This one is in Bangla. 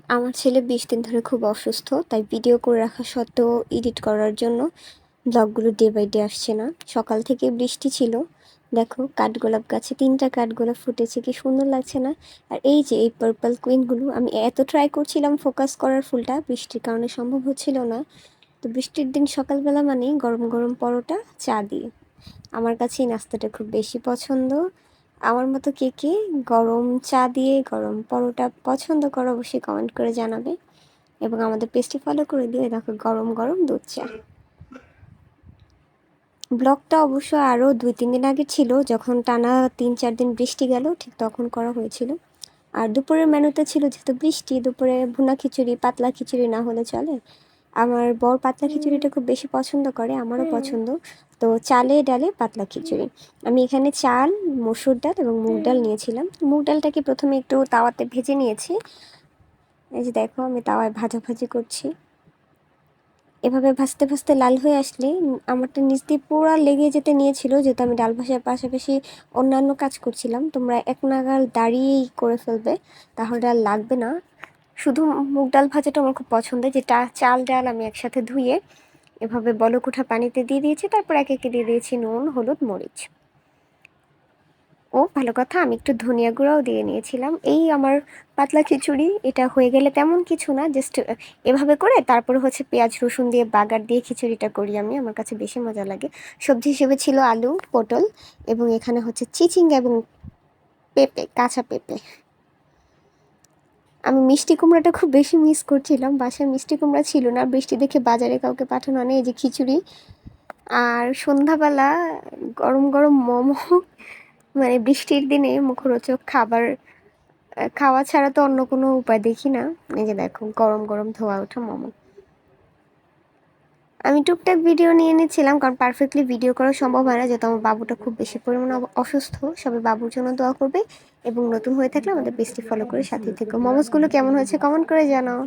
আমার ছেলে ২০ দিন ধরে খুব অসুস্থ। তাই ভিডিও করে রাখা সত্ত্বেও এডিট করার জন্য ব্লগগুলো ডে বাই ডে আসছে না। সকাল থেকে বৃষ্টি ছিল। দেখো কাঠগোলাপ গাছে ৩ টা কাঠগোলাপ ফুটেছে, কি সুন্দর লাগছে না? আর এই যে এই পার্পল কুইনগুলো আমি এত ট্রাই করছিলাম ফোকাস করার ফুলটা, বৃষ্টির কারণে সম্ভব হচ্ছিল না। তো বৃষ্টির দিন সকালবেলা মানেই গরম গরম পরোটা, চা দিয়ে। আমার কাছে এই নাস্তাটা খুব বেশি পছন্দ। আমার মতো কে কে গরম চা দিয়ে গরম পরোটা পছন্দ করো অবশ্যই কমেন্ট করে জানাবে, এবং আমাদের পেজটি ফলো করে দিয়ে দেখো গরম গরম দুধ চা। ব্লগটা অবশ্য আরও ২-৩ দিন আগে ছিল, যখন টানা ৩-৪ দিন বৃষ্টি গেল ঠিক তখন করা হয়েছিল। আর দুপুরের মেনুতে ছিল, যেহেতু বৃষ্টি, দুপুরে ভুনা খিচুড়ি, পাতলা খিচুড়ি না হলে চলে। আমার বর পাতলা খিচুড়িটা খুব বেশি পছন্দ করে, আমারও পছন্দ। তো চালে ডালে পাতলা খিচুড়ি। আমি এখানে চাল, মসুর ডাল এবং মুগ ডাল নিয়েছিলাম। মুগ ডালটাকে প্রথমে একটু তাওয়াতে ভেজে নিয়েছি। এই যে দেখো আমি তাওয়ায় ভাজাভাজি করছি। এভাবে ভাজতে ভাজতে লাল হয়ে আসলে আমারটা নিচ দিয়ে পুরা লেগে যেতে নিয়েছিল, যেহেতু আমি ডাল ভাজার পাশাপাশি অন্যান্য কাজ করছিলাম। তোমরা এক নাগাল দাঁড়িয়েই করে ফেলবে, তাহলে আর লাগবে না। শুধু মুগ ডাল ভাজাটা আমার খুব পছন্দের, যেটা চাল ডাল আমি একসাথে ধুয়ে এভাবে বলক ওঠা পানিতে দিয়ে দিয়েছি, তারপর একে একে দিয়ে দিয়েছি নুন, হলুদ, মরিচ। ও ভালো কথা, আমি একটু ধনিয়া গুঁড়াও দিয়ে নিয়েছিলাম। এই আমার পাতলা খিচুড়ি এটা হয়ে গেলে তেমন কিছু না, জাস্ট এভাবে করে তারপরে হচ্ছে পেঁয়াজ রসুন দিয়ে বাগার দিয়ে খিচুড়িটা করি আমি, আমার কাছে বেশি মজা লাগে। সবজি হিসেবে ছিল আলু, পটল, এবং এখানে হচ্ছে চিচিঙ্গা এবং পেঁপে, কাঁচা পেঁপে। আমি মিষ্টি কুমড়াটা খুব বেশি মিস করছিলাম, বাসায় মিষ্টি কুমড়া ছিল না, বৃষ্টি দেখে বাজারে কাউকে পাঠানো নেই। এই যে খিচুড়ি আর সন্ধ্যাবেলা গরম গরম মোমো। মানে বৃষ্টির দিনে মুখরোচক খাবার খাওয়া ছাড়া তো অন্য কোনো উপায় দেখি না। এই যে দেখো গরম গরম ধোয়া ওঠা মোমো। আমি টুকটাক ভিডিও নিয়ে নিচ্ছিলাম, কারণ পারফেক্টলি ভিডিও করা সম্ভব হয় না, যেহেতু আমার বাবুটা খুব বেশি পরিমাণে অসুস্থ। সবাই বাবুর জন্য দোয়া করবে, এবং নতুন হয়ে থাকলে আমাদের পেজটি ফলো করে সাথে থেকো। মোমোসগুলো কেমন হয়েছে কমেন্ট করে জানাও।